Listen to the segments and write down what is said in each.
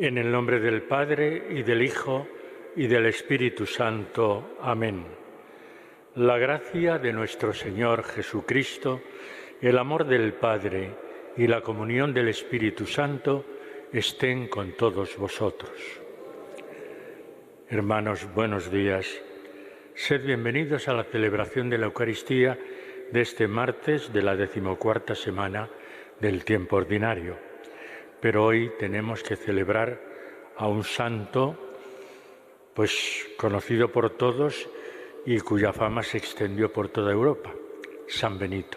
En el nombre del Padre, y del Hijo, y del Espíritu Santo. Amén. La gracia de nuestro Señor Jesucristo, el amor del Padre y la comunión del Espíritu Santo estén con todos vosotros. Hermanos, buenos días. Sed bienvenidos a la celebración de la Eucaristía de este martes de la 14ª semana del tiempo ordinario. Pero hoy tenemos que celebrar a un santo, pues conocido por todos y cuya fama se extendió por toda Europa, San Benito.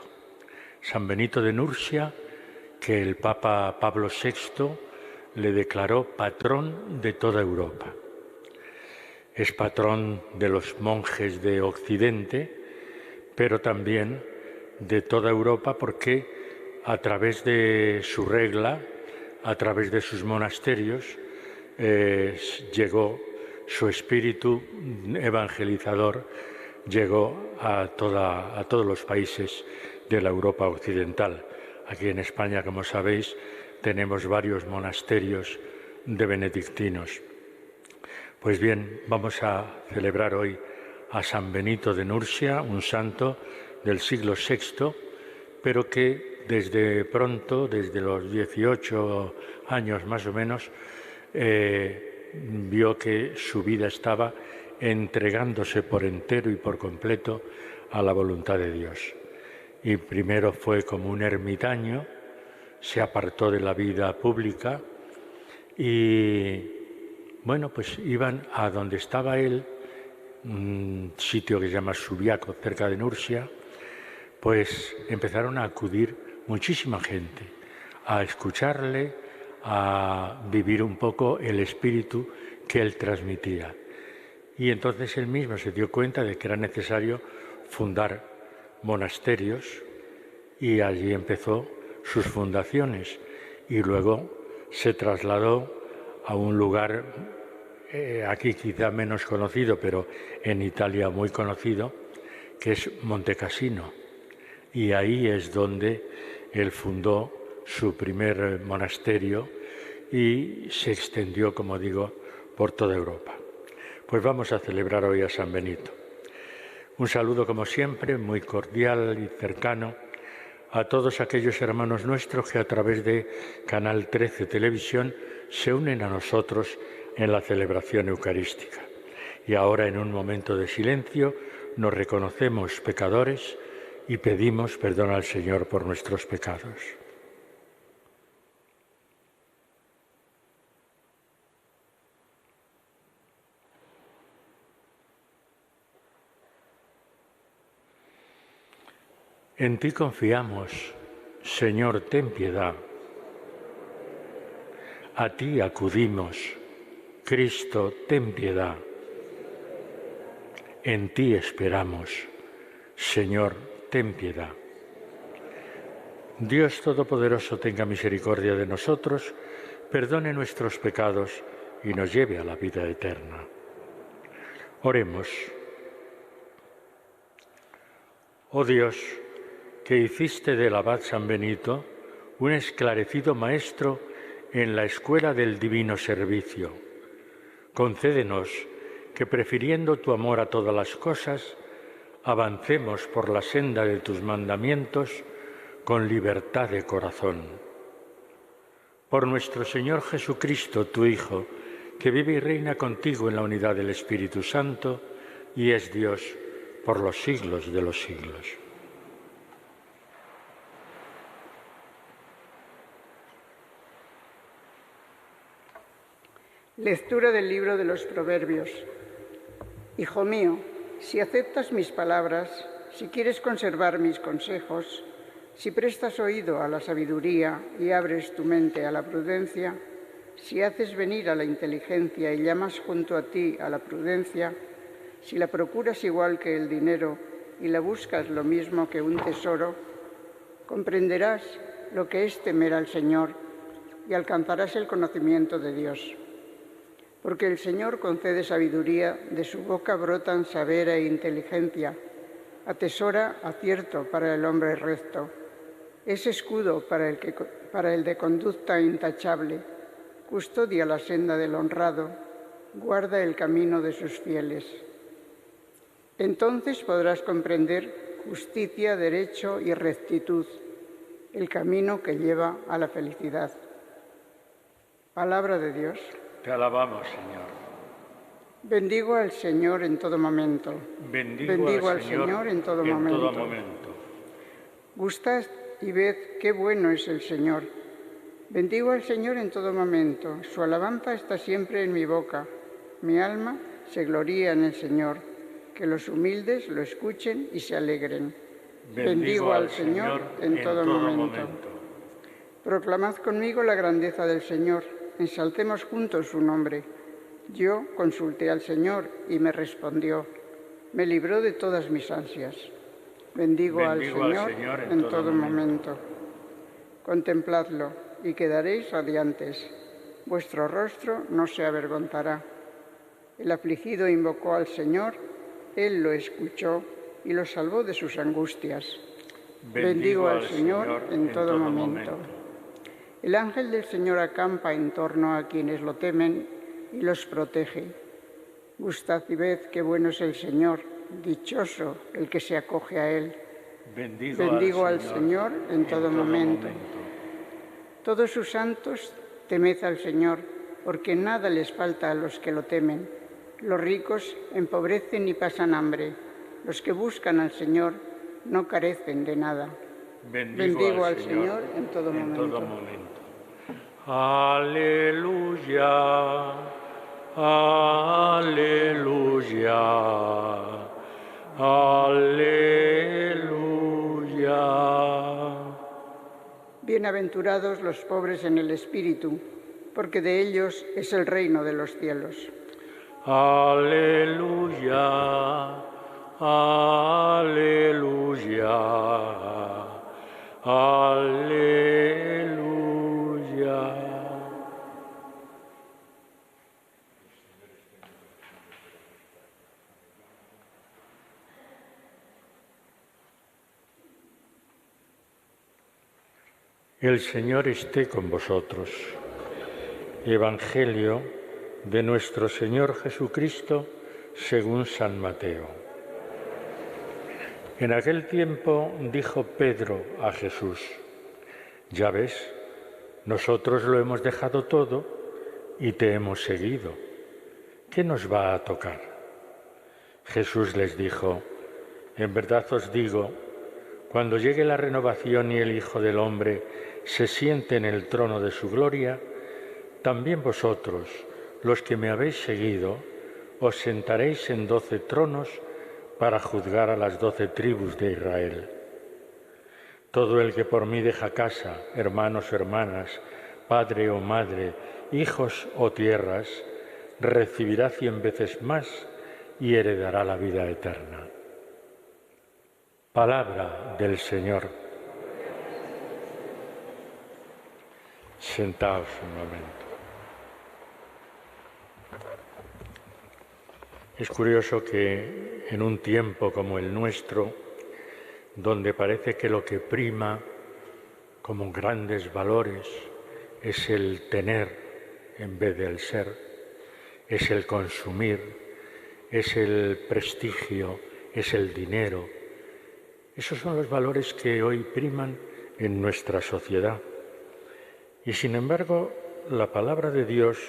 San Benito de Nursia, que el Papa Pablo VI le declaró patrón de toda Europa. Es patrón de los monjes de Occidente, pero también de toda Europa porque a través de su regla, a través de sus monasterios, llegó su espíritu evangelizador, llegó a todos los países de la Europa occidental. Aquí en España, como sabéis, tenemos varios monasterios de benedictinos. Pues bien, vamos a celebrar hoy a San Benito de Nursia, un santo del siglo VI, pero que desde pronto, desde los 18 años más o menos, vio que su vida estaba entregándose por entero y por completo a la voluntad de Dios. Y primero fue como un ermitaño, se apartó de la vida pública y, bueno, pues iban a donde estaba él, un sitio que se llama Subiaco, cerca de Nursia, pues empezaron a acudir muchísima gente a escucharle, a vivir un poco el espíritu que él transmitía. Y entonces él mismo se dio cuenta de que era necesario fundar monasterios y allí empezó sus fundaciones y luego se trasladó a un lugar, aquí quizá menos conocido, pero en Italia muy conocido, que es Montecassino. Y ahí es donde él fundó su primer monasterio y se extendió, como digo, por toda Europa. Pues vamos a celebrar hoy a San Benito. Un saludo, como siempre, muy cordial y cercano a todos aquellos hermanos nuestros que a través de Canal 13 Televisión se unen a nosotros en la celebración eucarística. Y ahora, en un momento de silencio, nos reconocemos pecadores y pedimos perdón al Señor por nuestros pecados. En ti confiamos, Señor, ten piedad. A ti acudimos, Cristo, ten piedad. En ti esperamos, Señor, ten piedad. Dios Todopoderoso tenga misericordia de nosotros, perdone nuestros pecados y nos lleve a la vida eterna. Oremos. Oh Dios, que hiciste del abad San Benito un esclarecido maestro en la escuela del divino servicio, concédenos que, prefiriendo tu amor a todas las cosas, avancemos por la senda de tus mandamientos con libertad de corazón. Por nuestro Señor Jesucristo, tu Hijo, que vive y reina contigo en la unidad del Espíritu Santo y es Dios por los siglos de los siglos. Lectura del libro de los Proverbios. Hijo mío, si aceptas mis palabras, si quieres conservar mis consejos, si prestas oído a la sabiduría y abres tu mente a la prudencia, si haces venir a la inteligencia y llamas junto a ti a la prudencia, si la procuras igual que el dinero y la buscas lo mismo que un tesoro, comprenderás lo que es temer al Señor y alcanzarás el conocimiento de Dios. Porque el Señor concede sabiduría, de su boca brotan saber e inteligencia, atesora acierto para el hombre recto, es escudo para el de conducta intachable, custodia la senda del honrado, guarda el camino de sus fieles. Entonces podrás comprender justicia, derecho y rectitud, el camino que lleva a la felicidad. Palabra de Dios. Te alabamos, Señor. Bendigo al Señor en todo momento. Bendigo al Señor en todo momento. Gustad y ved qué bueno es el Señor. Bendigo al Señor en todo momento. Su alabanza está siempre en mi boca. Mi alma se gloría en el Señor. Que los humildes lo escuchen y se alegren. Bendigo al Señor en todo momento. Proclamad conmigo la grandeza del Señor. Ensalcemos juntos su nombre. Yo consulté al Señor y me respondió. Me libró de todas mis ansias. Bendigo al Señor en todo momento. Contempladlo y quedaréis radiantes. Vuestro rostro no se avergonzará. El afligido invocó al Señor, Él lo escuchó y lo salvó de sus angustias. Bendigo al Señor en todo momento. El ángel del Señor acampa en torno a quienes lo temen y los protege. Gustad y ved qué bueno es el Señor, dichoso el que se acoge a Él. Bendigo al Señor en todo momento. Todos sus santos, temed al Señor, porque nada les falta a los que lo temen. Los ricos empobrecen y pasan hambre. Los que buscan al Señor no carecen de nada. Bendigo al Señor en todo momento. Aleluya, aleluya, aleluya. Bienaventurados los pobres en el espíritu, porque de ellos es el reino de los cielos. Aleluya, aleluya, aleluya. El Señor esté con vosotros. Evangelio de nuestro Señor Jesucristo según San Mateo. En aquel tiempo dijo Pedro a Jesús: ya ves, nosotros lo hemos dejado todo y te hemos seguido. ¿Qué nos va a tocar? Jesús les dijo: en verdad os digo, cuando llegue la renovación y el Hijo del Hombre se siente en el trono de su gloria, también vosotros, los que me habéis seguido, os sentaréis en 12 tronos para juzgar a las 12 tribus de Israel. Todo el que por mí deja casa, hermanos o hermanas, padre o madre, hijos o tierras, recibirá 100 veces más y heredará la vida eterna. Palabra del Señor. Sentaos un momento. Es curioso que en un tiempo como el nuestro, donde parece que lo que prima como grandes valores es el tener en vez del ser, es el consumir, es el prestigio, es el dinero. Esos son los valores que hoy priman en nuestra sociedad. Y sin embargo, la palabra de Dios,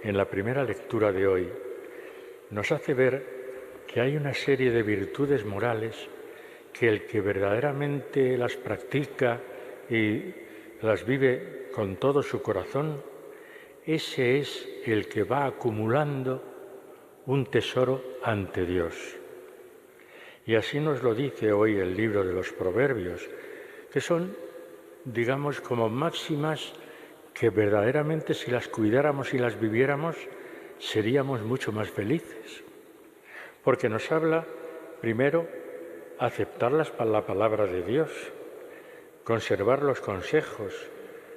en la primera lectura de hoy, nos hace ver que hay una serie de virtudes morales que el que verdaderamente las practica y las vive con todo su corazón, ese es el que va acumulando un tesoro ante Dios. Y así nos lo dice hoy el libro de los Proverbios, que son, digamos, como máximas que verdaderamente si las cuidáramos y las viviéramos, seríamos mucho más felices. Porque nos habla, primero, aceptar la palabra de Dios, conservar los consejos,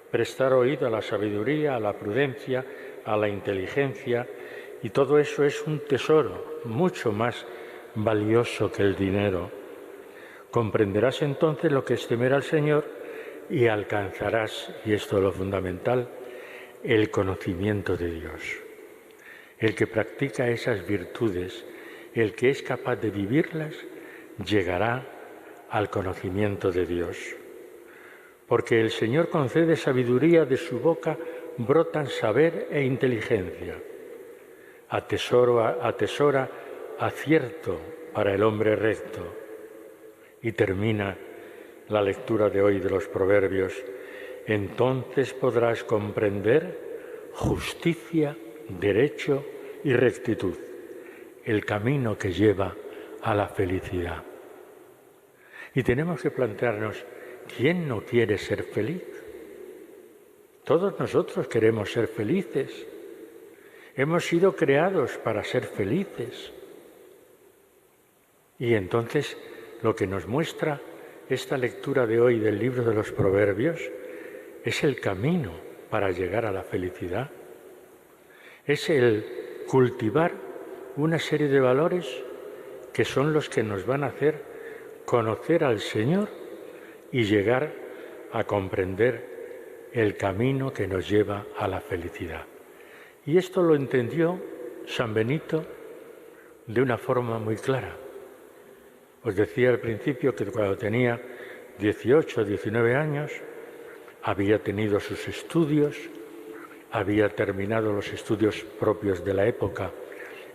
prestar oído a la sabiduría, a la prudencia, a la inteligencia, y todo eso es un tesoro mucho más valioso que el dinero. Comprenderás entonces lo que es temer al Señor y alcanzarás, y esto es lo fundamental, el conocimiento de Dios. El que practica esas virtudes, el que es capaz de vivirlas, llegará al conocimiento de Dios. Porque el Señor concede sabiduría, de su boca brotan saber e inteligencia. Atesora acierto para el hombre recto. Y termina la lectura de hoy de los Proverbios. Entonces podrás comprender justicia, derecho y rectitud, el camino que lleva a la felicidad. Y tenemos que plantearnos, ¿quién no quiere ser feliz? Todos nosotros queremos ser felices. Hemos sido creados para ser felices. Y entonces lo que nos muestra esta lectura de hoy del libro de los Proverbios es el camino para llegar a la felicidad. Es el cultivar una serie de valores que son los que nos van a hacer conocer al Señor y llegar a comprender el camino que nos lleva a la felicidad. Y esto lo entendió San Benito de una forma muy clara. Os decía al principio que cuando tenía 18 o 19 años había tenido sus estudios, había terminado los estudios propios de la época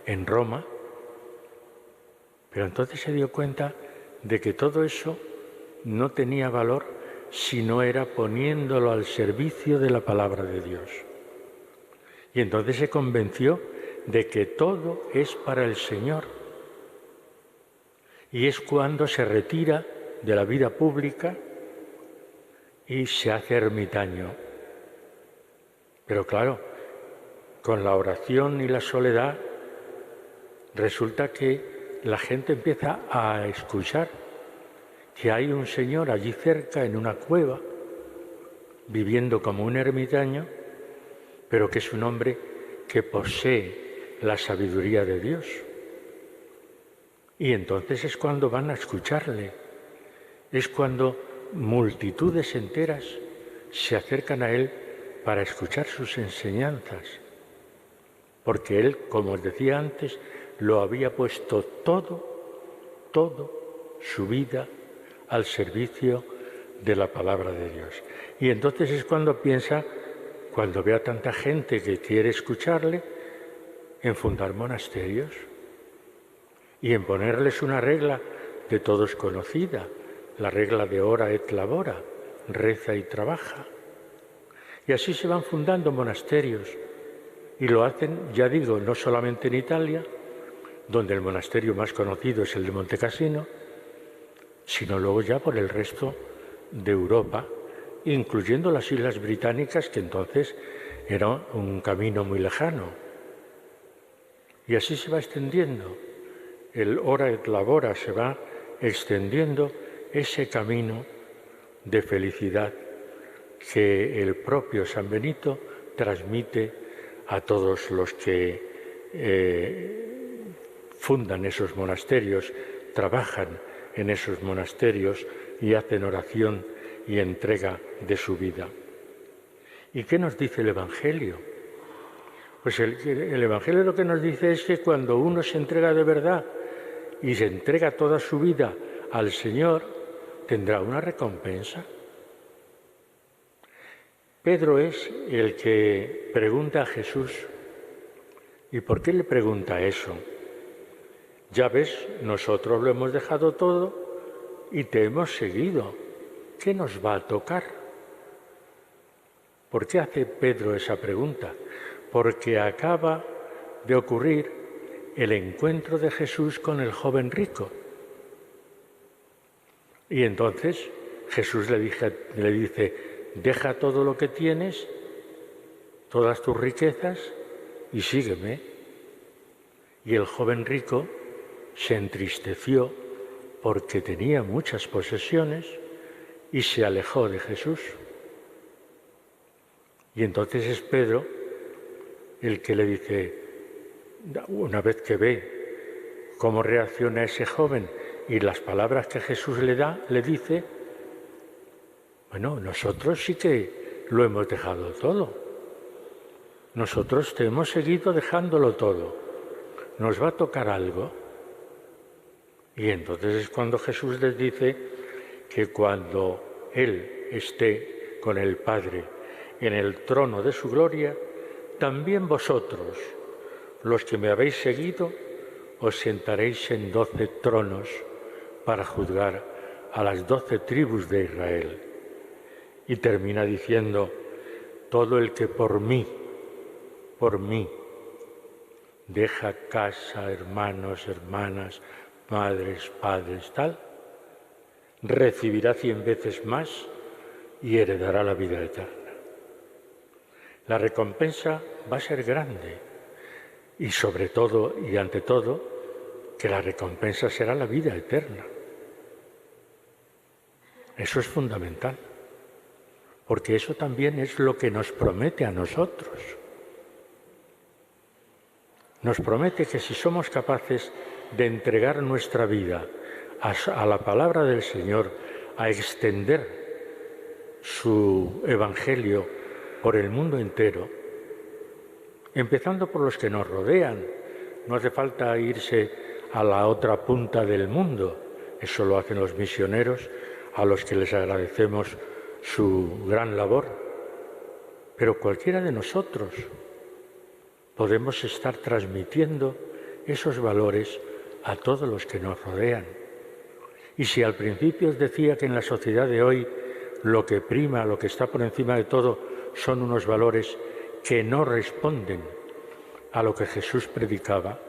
en Roma, pero entonces se dio cuenta de que todo eso no tenía valor si no era poniéndolo al servicio de la palabra de Dios. Y entonces se convenció de que todo es para el Señor. Y es cuando se retira de la vida pública y se hace ermitaño. Pero claro, con la oración y la soledad resulta que la gente empieza a escuchar que hay un señor allí cerca en una cueva, viviendo como un ermitaño, pero que es un hombre que posee la sabiduría de Dios. Y entonces es cuando van a escucharle, es cuando multitudes enteras se acercan a él para escuchar sus enseñanzas, porque él, como os decía antes, lo había puesto todo su vida al servicio de la palabra de Dios. Y entonces es cuando piensa, cuando ve a tanta gente que quiere escucharle, en fundar monasterios y en ponerles una regla de todos conocida, la regla de ora et labora, reza y trabaja. Y así se van fundando monasterios y lo hacen, ya digo, no solamente en Italia, donde el monasterio más conocido es el de Montecassino, sino luego ya por el resto de Europa, incluyendo las Islas Británicas, que entonces era un camino muy lejano. Y así se va extendiendo. El ora et labora se va extendiendo ese camino de felicidad que el propio San Benito transmite a todos los que fundan esos monasterios, trabajan en esos monasterios y hacen oración y entrega de su vida. ¿Y qué nos dice el Evangelio? Pues el Evangelio lo que nos dice es que cuando uno se entrega de verdad y se entrega toda su vida al Señor, tendrá una recompensa. Pedro es el que pregunta a Jesús. ¿Y por qué le pregunta eso? Ya ves, nosotros lo hemos dejado todo y te hemos seguido. ¿Qué nos va a tocar? ¿Por qué hace Pedro esa pregunta? Porque acaba de ocurrir el encuentro de Jesús con el joven rico. Y entonces Jesús le dice, deja todo lo que tienes, todas tus riquezas, y sígueme. Y el joven rico se entristeció porque tenía muchas posesiones y se alejó de Jesús. Y entonces es Pedro el que le dice, una vez que ve cómo reacciona ese joven y las palabras que Jesús le da, le dice, bueno, nosotros sí que lo hemos dejado todo. nosotros te hemos seguido dejándolo todo. ¿Nos va a tocar algo? Y entonces es cuando Jesús les dice que cuando Él esté con el Padre en el trono de su gloria, también vosotros, los que me habéis seguido, os sentaréis en 12 tronos para juzgar a las 12 tribus de Israel. Y termina diciendo, todo el que por mí, deja casa, hermanos, hermanas, madres, padres, tal, recibirá 100 veces más y heredará la vida eterna. La recompensa va a ser grande y sobre todo y ante todo que la recompensa será la vida eterna. Eso es fundamental, porque eso también es lo que nos promete a nosotros. Nos promete que si somos capaces de entregar nuestra vida a la palabra del Señor, a extender su evangelio por el mundo entero, empezando por los que nos rodean, no hace falta irse a la otra punta del mundo, eso lo hacen los misioneros, a los que les agradecemos su gran labor, pero cualquiera de nosotros podemos estar transmitiendo esos valores a todos los que nos rodean. Y si al principio os decía que en la sociedad de hoy lo que prima, lo que está por encima de todo, son unos valores que no responden a lo que Jesús predicaba,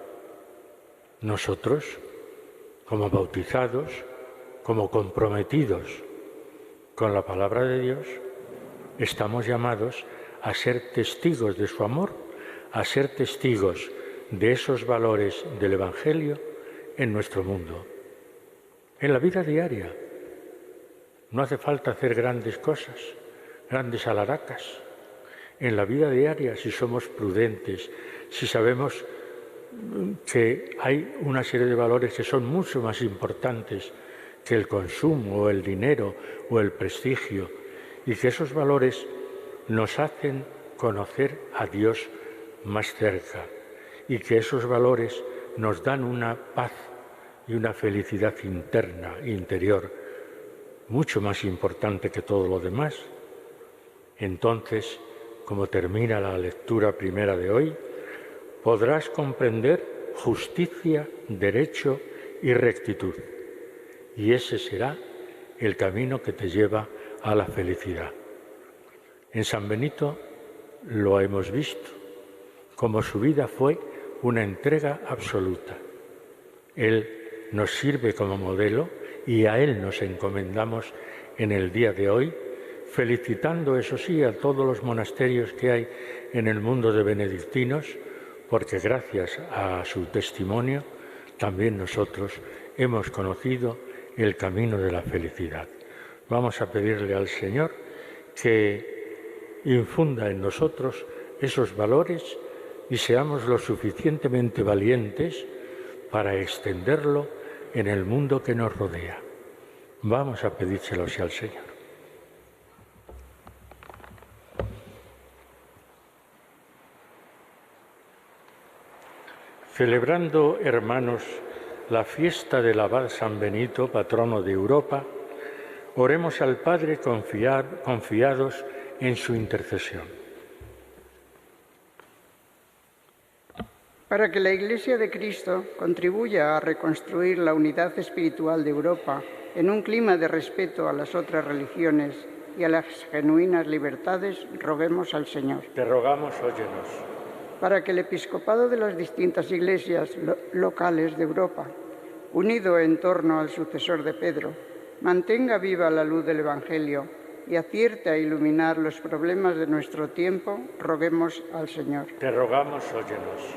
nosotros, como bautizados, como comprometidos con la palabra de Dios, estamos llamados a ser testigos de su amor, a ser testigos de esos valores del Evangelio en nuestro mundo, en la vida diaria. No hace falta hacer grandes cosas, grandes alaracas. En la vida diaria, si somos prudentes, si sabemos que hay una serie de valores que son mucho más importantes que el consumo o el dinero o el prestigio, y que esos valores nos hacen conocer a Dios más cerca, y que esos valores nos dan una paz y una felicidad interna, interior, mucho más importante que todo lo demás. Entonces, como termina la lectura primera de hoy, podrás comprender justicia, derecho y rectitud. Y ese será el camino que te lleva a la felicidad. En San Benito lo hemos visto, como su vida fue una entrega absoluta. Él nos sirve como modelo y a Él nos encomendamos en el día de hoy, felicitando, eso sí, a todos los monasterios que hay en el mundo de benedictinos, porque gracias a su testimonio también nosotros hemos conocido el camino de la felicidad. Vamos a pedirle al Señor que infunda en nosotros esos valores y seamos lo suficientemente valientes para extenderlo en el mundo que nos rodea. Vamos a pedírselo así al Señor. Celebrando, hermanos, la fiesta del abad San Benito, patrono de Europa, oremos al Padre confiados en su intercesión. Para que la Iglesia de Cristo contribuya a reconstruir la unidad espiritual de Europa en un clima de respeto a las otras religiones y a las genuinas libertades, roguemos al Señor. Te rogamos, óyenos. Para que el episcopado de las distintas iglesias locales de Europa, unido en torno al sucesor de Pedro, mantenga viva la luz del Evangelio y acierte a iluminar los problemas de nuestro tiempo, roguemos al Señor. Te rogamos, óyenos.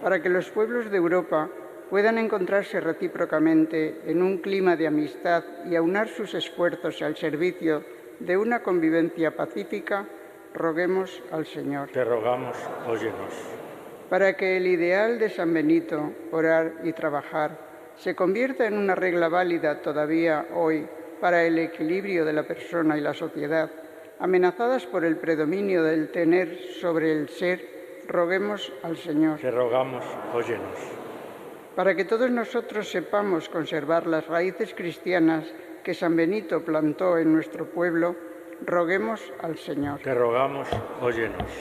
Para que los pueblos de Europa puedan encontrarse recíprocamente en un clima de amistad y aunar sus esfuerzos al servicio de una convivencia pacífica, roguemos al Señor. Te rogamos, óyenos. Para que el ideal de San Benito, orar y trabajar, se convierta en una regla válida todavía hoy para el equilibrio de la persona y la sociedad, amenazadas por el predominio del tener sobre el ser roguemos al Señor. Te rogamos, óyenos. Para que todos nosotros sepamos conservar las raíces cristianas que San Benito plantó en nuestro pueblo, roguemos al Señor. Te rogamos, óyenos.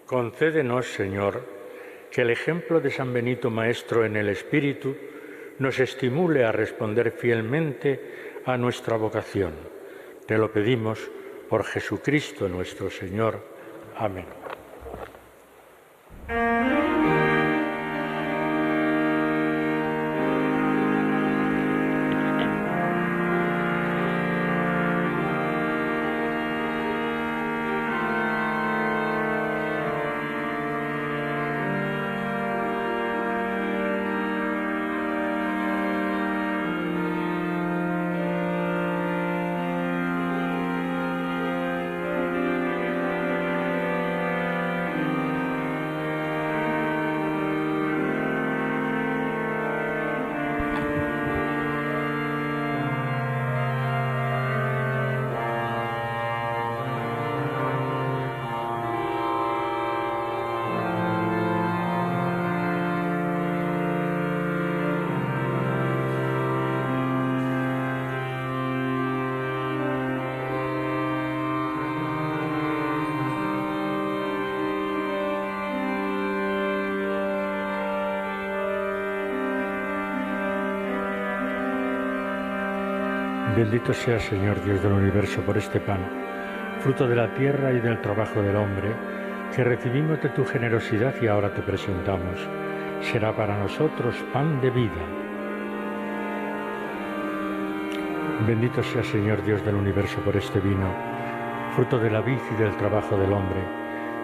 Concédenos, Señor, que el ejemplo de San Benito Maestro en el Espíritu nos estimule a responder fielmente a nuestra vocación. Te lo pedimos por Jesucristo nuestro Señor. Amén. Bendito sea, Señor Dios del universo, por este pan, fruto de la tierra y del trabajo del hombre, que recibimos de tu generosidad y ahora te presentamos. Será para nosotros pan de vida. Bendito sea, Señor Dios del universo, por este vino, fruto de la vid y del trabajo del hombre,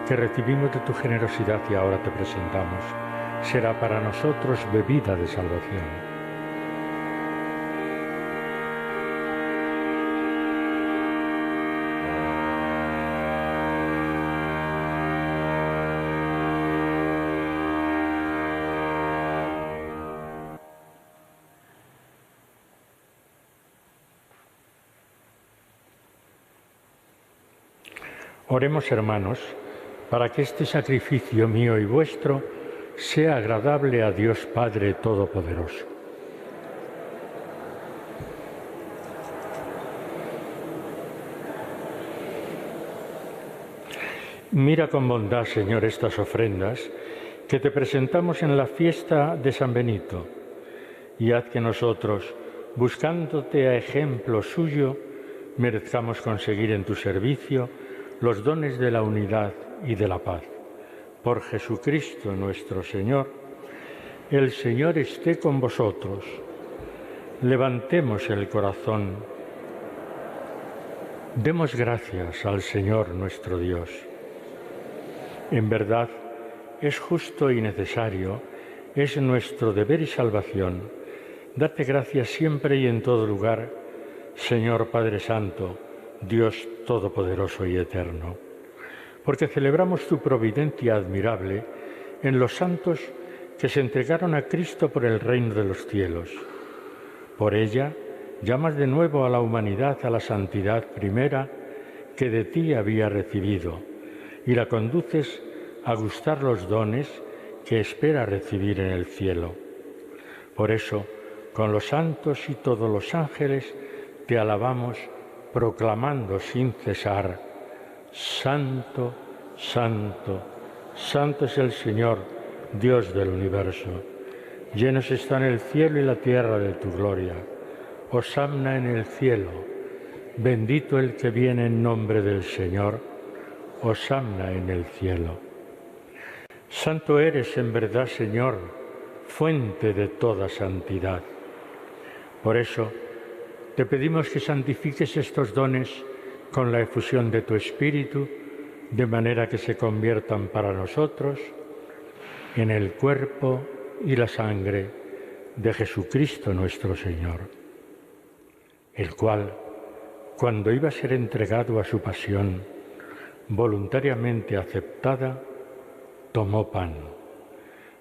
que recibimos de tu generosidad y ahora te presentamos. Será para nosotros bebida de salvación. Oremos, hermanos, para que este sacrificio mío y vuestro sea agradable a Dios Padre Todopoderoso. Mira con bondad, Señor, estas ofrendas que te presentamos en la fiesta de San Benito, y haz que nosotros, buscándote a ejemplo suyo, merezcamos conseguir en tu servicio los dones de la unidad y de la paz. Por Jesucristo nuestro Señor. El Señor esté con vosotros. Levantemos el corazón. Demos gracias al Señor nuestro Dios. En verdad, es justo y necesario, es nuestro deber y salvación, darte gracias siempre y en todo lugar, Señor Padre Santo, Dios Todopoderoso y Eterno, porque celebramos tu providencia admirable en los santos que se entregaron a Cristo por el reino de los cielos. Por ella, llamas de nuevo a la humanidad a la santidad primera que de ti había recibido y la conduces a gustar los dones que espera recibir en el cielo. Por eso, con los santos y todos los ángeles, te alabamos proclamando sin cesar: Santo, Santo, Santo es el Señor, Dios del universo. Llenos están el cielo y la tierra de tu gloria. Hosanna en el cielo. Bendito el que viene en nombre del Señor. Hosanna en el cielo. Santo eres en verdad, Señor, fuente de toda santidad. Por eso, te pedimos que santifiques estos dones con la efusión de tu Espíritu, de manera que se conviertan para nosotros en el cuerpo y la sangre de Jesucristo nuestro Señor, el cual, cuando iba a ser entregado a su pasión, voluntariamente aceptada, tomó pan.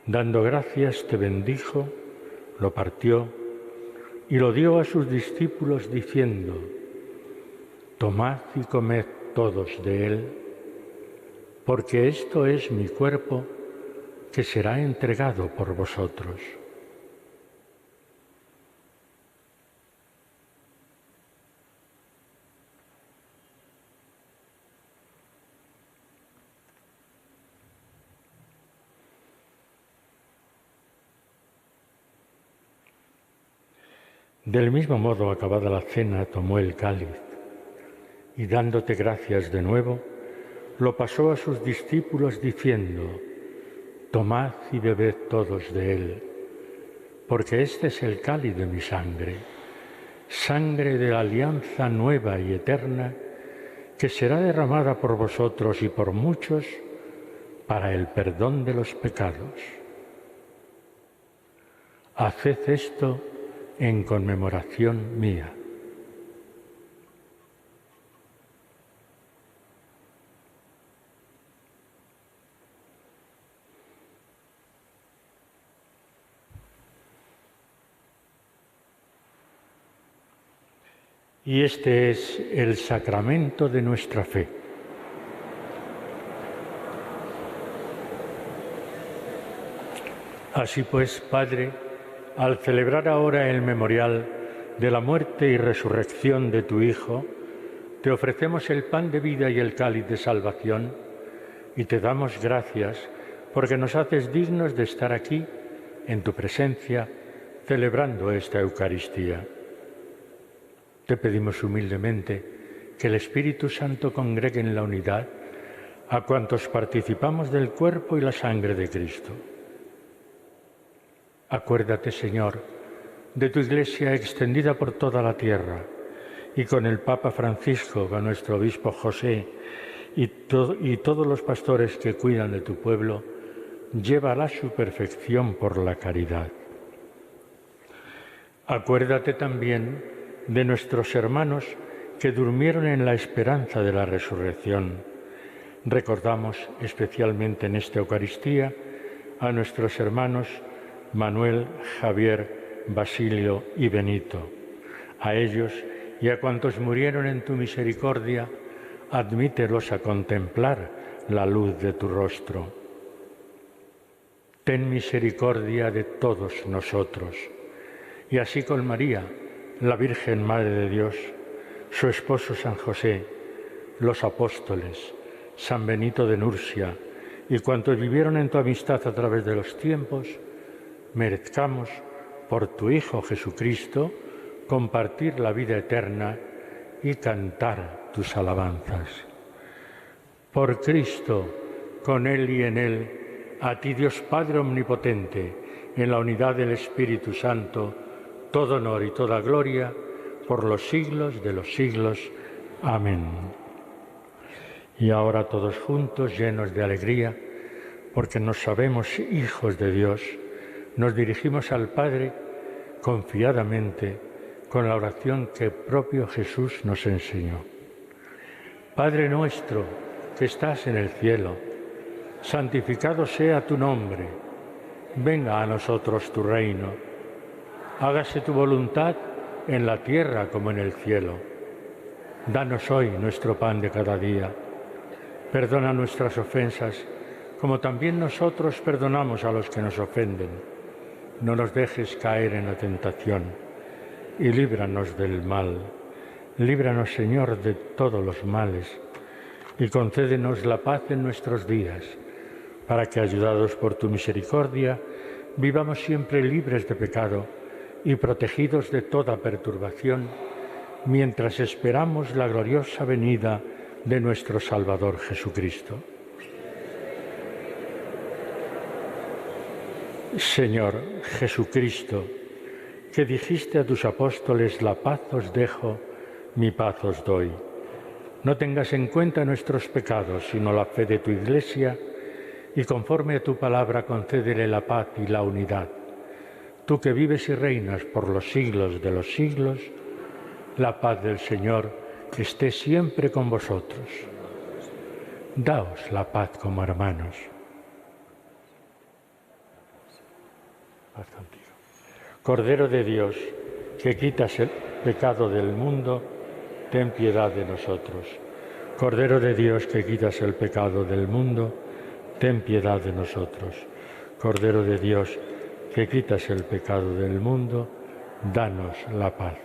Dando gracias, te bendijo, lo partió y lo dio a sus discípulos diciendo: Tomad y comed todos de él, porque esto es mi cuerpo que será entregado por vosotros. Del mismo modo, acabada la cena, tomó el cáliz y dándote gracias de nuevo, lo pasó a sus discípulos diciendo: tomad y bebed todos de él, porque este es el cáliz de mi sangre, sangre de la alianza nueva y eterna, que será derramada por vosotros y por muchos para el perdón de los pecados. Haced esto en conmemoración mía. Y este es el sacramento de nuestra fe. Así pues, Padre, al celebrar ahora el memorial de la muerte y resurrección de tu Hijo, te ofrecemos el pan de vida y el cáliz de salvación y te damos gracias porque nos haces dignos de estar aquí, en tu presencia, celebrando esta Eucaristía. Te pedimos humildemente que el Espíritu Santo congregue en la unidad a cuantos participamos del cuerpo y la sangre de Cristo. Acuérdate, Señor, de tu Iglesia extendida por toda la tierra y con el Papa Francisco, con nuestro obispo José y todos los pastores que cuidan de tu pueblo, llévala a su perfección por la caridad. Acuérdate también de nuestros hermanos que durmieron en la esperanza de la resurrección. Recordamos especialmente en esta Eucaristía a nuestros hermanos Manuel, Javier, Basilio y Benito. A ellos y a cuantos murieron en tu misericordia, admítelos a contemplar la luz de tu rostro. Ten misericordia de todos nosotros, y así con María, la Virgen Madre de Dios, su esposo San José, los apóstoles, San Benito de Nursia y cuantos vivieron en tu amistad a través de los tiempos, merezcamos, por tu Hijo Jesucristo, compartir la vida eterna y cantar tus alabanzas. Por Cristo, con Él y en Él, a ti Dios Padre Omnipotente, en la unidad del Espíritu Santo, todo honor y toda gloria, por los siglos de los siglos. Amén. Y ahora todos juntos, llenos de alegría, porque nos sabemos hijos de Dios, nos dirigimos al Padre confiadamente con la oración que propio Jesús nos enseñó. Padre nuestro que estás en el cielo, santificado sea tu nombre, venga a nosotros tu reino, hágase tu voluntad en la tierra como en el cielo. Danos hoy nuestro pan de cada día, perdona nuestras ofensas como también nosotros perdonamos a los que nos ofenden. No nos dejes caer en la tentación y líbranos del mal. Líbranos, Señor, de todos los males y concédenos la paz en nuestros días, para que, ayudados por tu misericordia, vivamos siempre libres de pecado y protegidos de toda perturbación, mientras esperamos la gloriosa venida de nuestro Salvador Jesucristo. Señor Jesucristo, que dijiste a tus apóstoles: la paz os dejo, mi paz os doy. No tengas en cuenta nuestros pecados, sino la fe de tu Iglesia, y conforme a tu palabra concédele la paz y la unidad. Tú que vives y reinas por los siglos de los siglos, la paz del Señor esté siempre con vosotros. Daos la paz como hermanos. Paz contigo. Cordero de Dios, que quitas el pecado del mundo, ten piedad de nosotros. Cordero de Dios, que quitas el pecado del mundo, ten piedad de nosotros. Cordero de Dios, que quitas el pecado del mundo, danos la paz.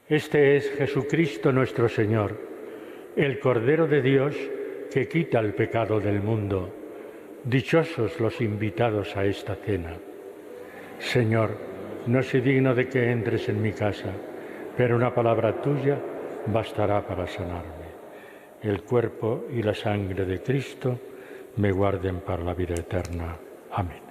Este es Jesucristo nuestro Señor, el Cordero de Dios que quita el pecado del mundo. Dichosos los invitados a esta cena. Señor, no soy digno de que entres en mi casa, pero una palabra tuya bastará para sanarme. El cuerpo y la sangre de Cristo me guarden para la vida eterna. Amén.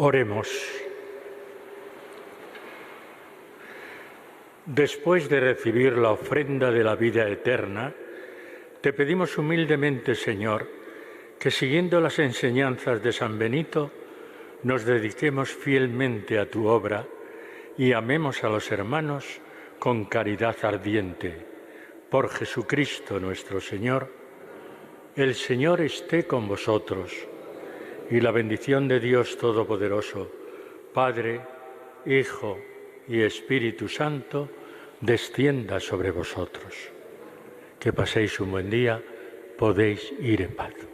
Oremos. Después de recibir la ofrenda de la vida eterna, te pedimos humildemente, Señor, que siguiendo las enseñanzas de San Benito, nos dediquemos fielmente a tu obra y amemos a los hermanos con caridad ardiente. Por Jesucristo nuestro Señor. El Señor esté con vosotros, y la bendición de Dios Todopoderoso, Padre, Hijo y Espíritu Santo, descienda sobre vosotros. Que paséis un buen día. podéis ir en paz.